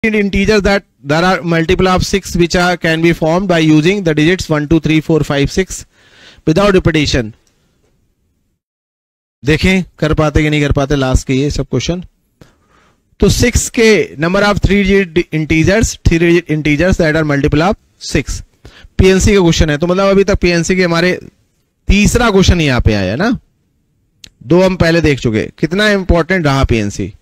integers that there are multiple of 6 which are can be formed by using the digits 1 2 3 4 5 6 without repetition. देखें कर पाते कि नहीं कर पाते लास्ट के ये सब क्वेश्चन. तो 6 के number of 3 digit integers that are multiple of 6 PNC का क्वेश्चन है. तो मतलब अभी तक पीएनसी के हमारे तीसरा क्वेश्चन यहाँ पे आया ना. 2 हम पहले देख चुके. कितना इंपॉर्टेंट रहा पीएनसी.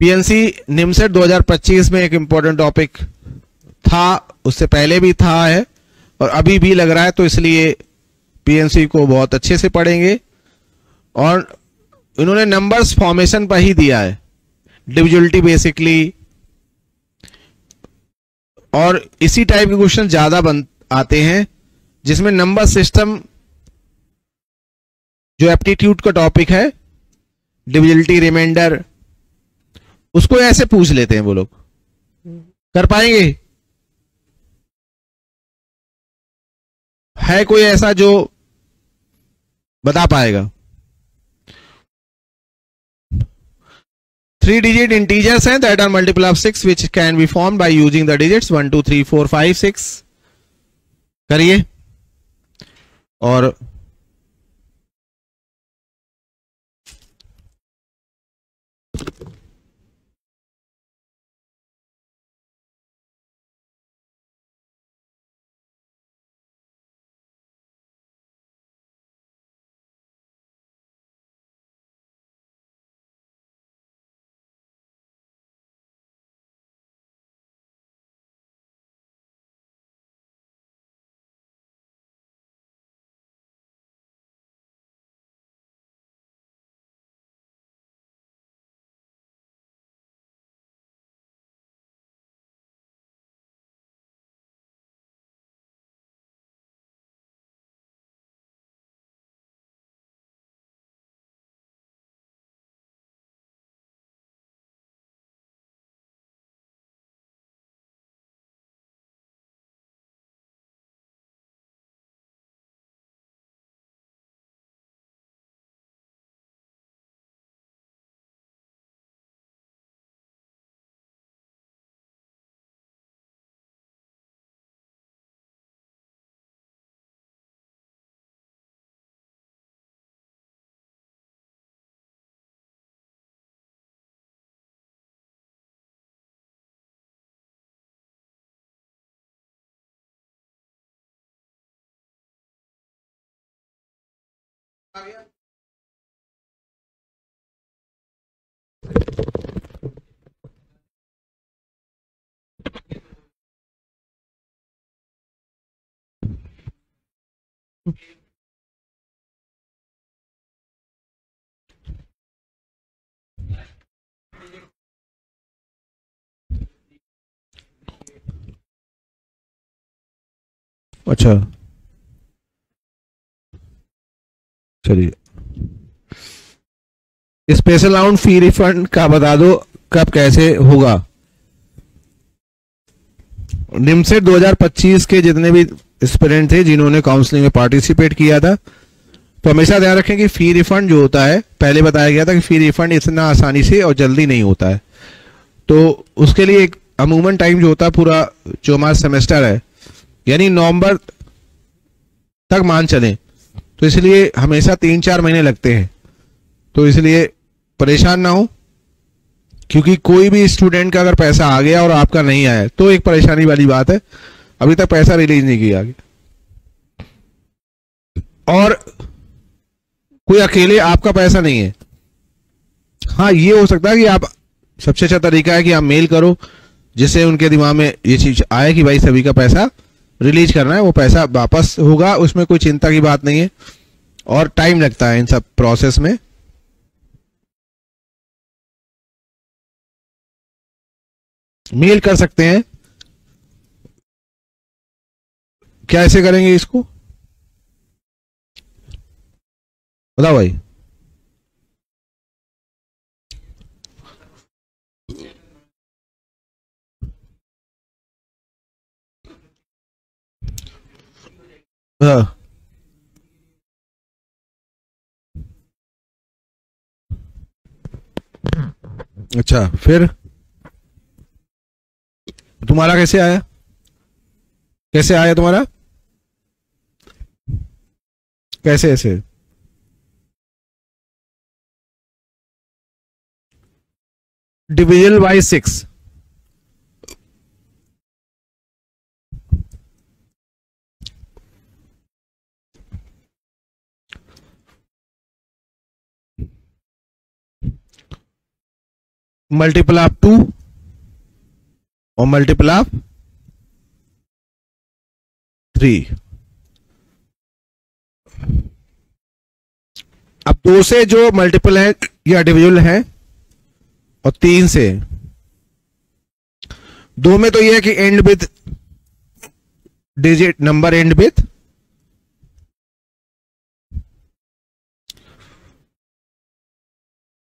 पीएनसी निमसेट 2025 में एक इंपॉर्टेंट टॉपिक था, उससे पहले भी था है और अभी भी लग रहा है. तो इसलिए पीएनसी को बहुत अच्छे से पढ़ेंगे. और इन्होंने नंबर्स फॉर्मेशन पर ही दिया है, डिविजिबिलिटी बेसिकली, और इसी टाइप के क्वेश्चन ज्यादा आते हैं जिसमें नंबर सिस्टम जो एप्टीट्यूड का टॉपिक है, डिविजिबिलिटी, रिमाइंडर, उसको ऐसे पूछ लेते हैं वो लोग. कर पाएंगे? है कोई ऐसा जो बता पाएगा? 3 digit integers हैं that are multiple of 6 which can be formed by using the digits 1 2 3 4 5 6. करिए. और अच्छा चलिए, स्पेशल अमाउंट फी रिफंड का बता दो कब कैसे होगा. निमसेट 2025 के जितने भी एस्पिरेंट थे जिन्होंने काउंसलिंग में पार्टिसिपेट किया था, तो हमेशा ध्यान रखें कि फी रिफंड जो होता है, पहले बताया गया था कि फी रिफंड इतना आसानी से और जल्दी नहीं होता है. तो उसके लिए एक अमूमन टाइम जो होता है पूरा जो हमारा सेमेस्टर है, यानी नवंबर तक मान चलें, तो इसलिए हमेशा 3-4 महीने लगते हैं. तो इसलिए परेशान ना हो, क्योंकि कोई भी स्टूडेंट का अगर पैसा आ गया और आपका नहीं आया तो एक परेशानी वाली बात है. अभी तक पैसा रिलीज नहीं किया गया और कोई अकेले आपका पैसा नहीं है. हाँ, ये हो सकता है कि आप, सबसे अच्छा तरीका है कि आप मेल करो जिससे उनके दिमाग में ये चीज आए कि भाई सभी का पैसा रिलीज करना है, वो पैसा वापस होगा, उसमें कोई चिंता की बात नहीं है. और टाइम लगता है इन सब प्रोसेस में. मेल कर सकते हैं. क्या ऐसे करेंगे इसको बताओ भाई. हाँ, अच्छा फिर तुम्हारा कैसे आया? कैसे आया तुम्हारा? कैसे ऐसे? Division bye 6। मल्टीपल ऑफ 2 और मल्टीपल ऑफ 3। अब 2 से जो मल्टीपल है या डिविजिबल है और 3 से, 2 में तो यह है कि and with digit number and with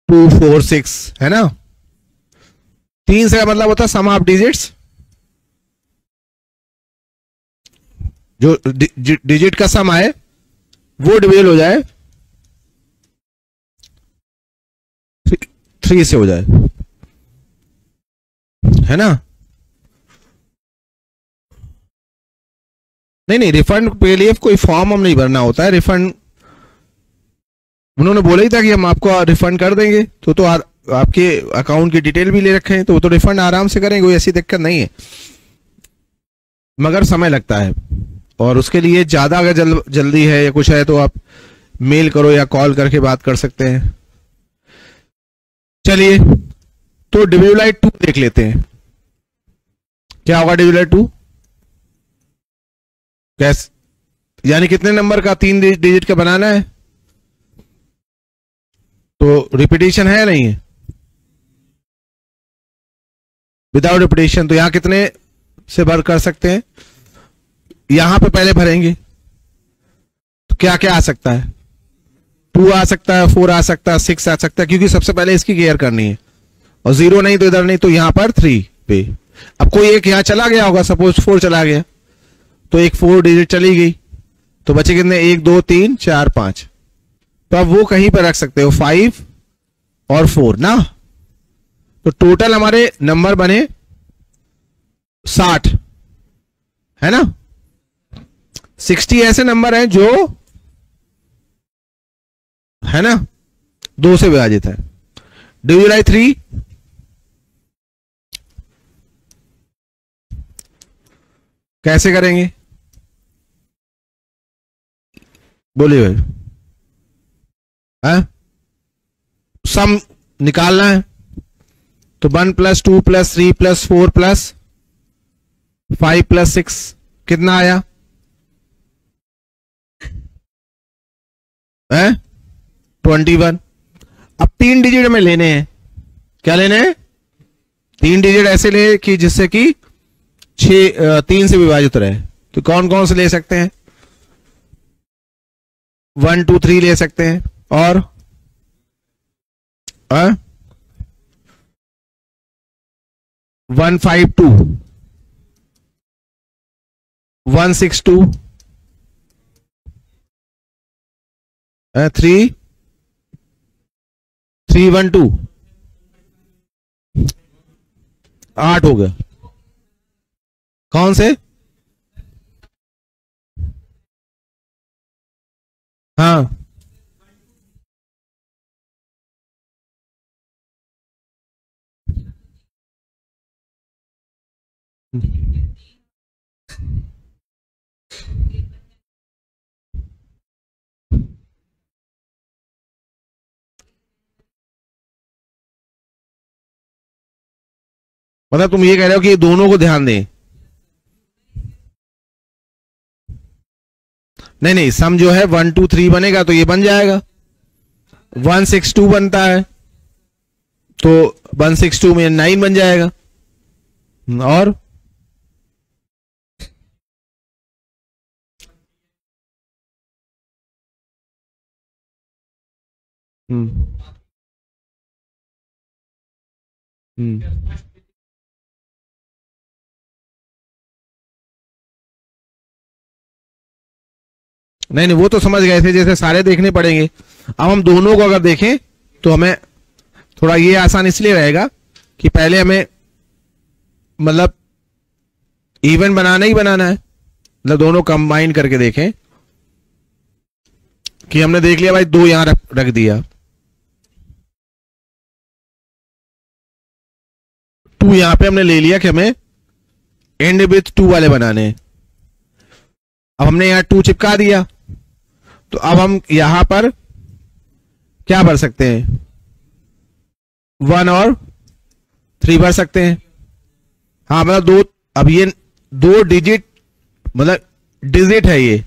2 4 6 है ना। 3 से का मतलब होता है सम ऑफ डिजिट्स, जो डिजिट का सम आए वो डिविजल हो जाए 3 से हो जाए, है ना। नहीं, रिफंड के लिए कोई फॉर्म हम नहीं भरना होता है। रिफंड उन्होंने बोला ही था कि हम आपको रिफंड कर देंगे, तो आपके अकाउंट की डिटेल भी ले रखे हैं, तो वो तो रिफंड आराम से करेंगे, कोई ऐसी दिक्कत नहीं है। मगर समय लगता है, और उसके लिए ज्यादा अगर जल्दी है या कुछ है तो आप मेल करो या कॉल करके बात कर सकते हैं। चलिए, तो डिविजल 2 देख लेते हैं, क्या होगा डिविजल 2 कैसे, यानी कितने नंबर का 3 डिजिट का बनाना है, तो रिपीटिशन है नहीं है, विदाउट रिपीटिशन। तो यहां कितने से भर कर सकते हैं, यहां पे पहले भरेंगे तो क्या क्या आ सकता है, 2 आ सकता है, 4 आ सकता है, 6 आ सकता है, क्योंकि सबसे पहले इसकी केयर करनी है, और 0 नहीं तो इधर नहीं, तो यहां पर 3 पे। अब कोई एक यहां चला गया होगा, सपोज 4 चला गया, तो एक 4 डिजिट चली गई, तो बचे कितने, 1 2 3 4 5। तो अब वो कहीं पर रख सकते हो 5 और 4 ना। तो टोटल हमारे नंबर बने 60, है ना। 60 ऐसे नंबर हैं जो, है ना, 2 से विभाजित है। डिविजन 3 कैसे करेंगे, बोलिए भाई। सम निकालना है, तो 1 + 2 + 3 + 4 + 5 + 6 कितना आया, 21। अब 3 डिजिट में लेने हैं, क्या लेने हैं, 3 डिजिट ऐसे ले कि जिससे कि 3 से विभाजित रहे। तो कौन कौन से ले सकते हैं, 1 2 3 ले सकते हैं, और 1 5 2, 1 6 2, 3 3 1 2, 8 हो गया। कौन से, हाँ, मतलब तुम ये कह रहे हो कि दोनों को ध्यान दें। नहीं नहीं, सम जो है 1 2 3 बनेगा तो ये बन जाएगा, 1 6 2 बनता है तो 1 6 2 में 9 बन जाएगा, और नहीं नहीं, वो तो समझ गए थे, जैसे सारे देखने पड़ेंगे। अब हम दोनों को अगर देखें तो हमें थोड़ा ये आसान इसलिए रहेगा कि पहले हमें मतलब इवन बनाना ही बनाना है, मतलब दोनों कंबाइन करके देखें कि हमने देख लिया भाई 2 यहां रख दिया, 2 यहां पे हमने ले लिया कि हमें एंड विथ 2 वाले बनाने हैं। अब हमने यहां 2 चिपका दिया, तो अब हम यहां पर क्या भर सकते हैं, 1 और 3 भर सकते हैं। हाँ मतलब 2, अब ये 2 डिजिट मतलब डिजिट है ये,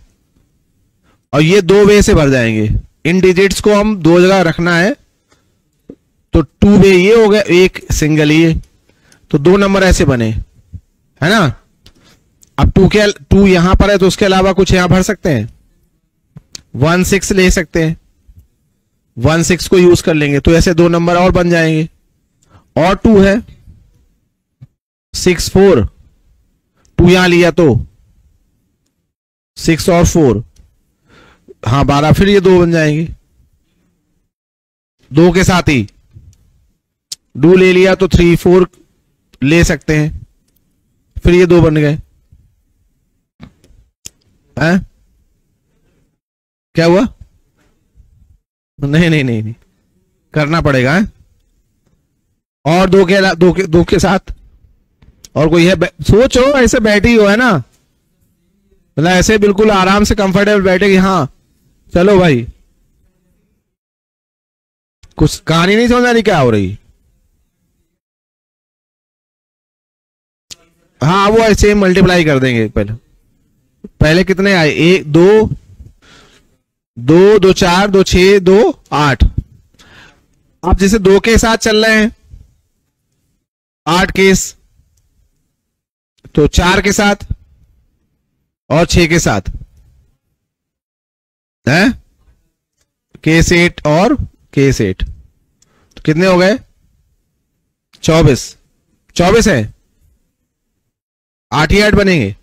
और ये 2 वे से भर जाएंगे। इन डिजिट्स को हम 2 जगह रखना है, तो 2 वे ये हो गया, एक सिंगल ये, तो 2 नंबर ऐसे बने, है ना। अब 2 यहां पर है तो उसके अलावा कुछ यहां भर सकते हैं, 1 6 ले सकते हैं, 1 6 को यूज कर लेंगे, तो ऐसे 2 नंबर और बन जाएंगे। और 2 है 6 4, 2 यहां लिया तो 6 और 4, हाँ 12, फिर ये 2 बन जाएंगे। 2 के साथ ही 2 ले लिया तो 3 4 ले सकते हैं, फिर ये 2 बन गए। हैं क्या हुआ? नहीं नहीं नहीं नहीं, करना पड़ेगा है? और 2 के साथ और कोई है? सोचो, ऐसे बैठी हो है ना, मतलब ऐसे बिल्कुल आराम से कंफर्टेबल बैठेगी। हाँ चलो भाई, कुछ कहानी नहीं समझ आ रही क्या हो रही? हाँ वो ऐसे मल्टीप्लाई कर देंगे। पहले कितने आए? 1 2 2 2 4 2 6 2 8। आप जैसे 2 के साथ चल रहे हैं 8 केस, तो 4 के साथ और 6 के साथ है केस 8 और केस 8, तो कितने हो गए? 24 है, 8 ही 8 बनेंगे।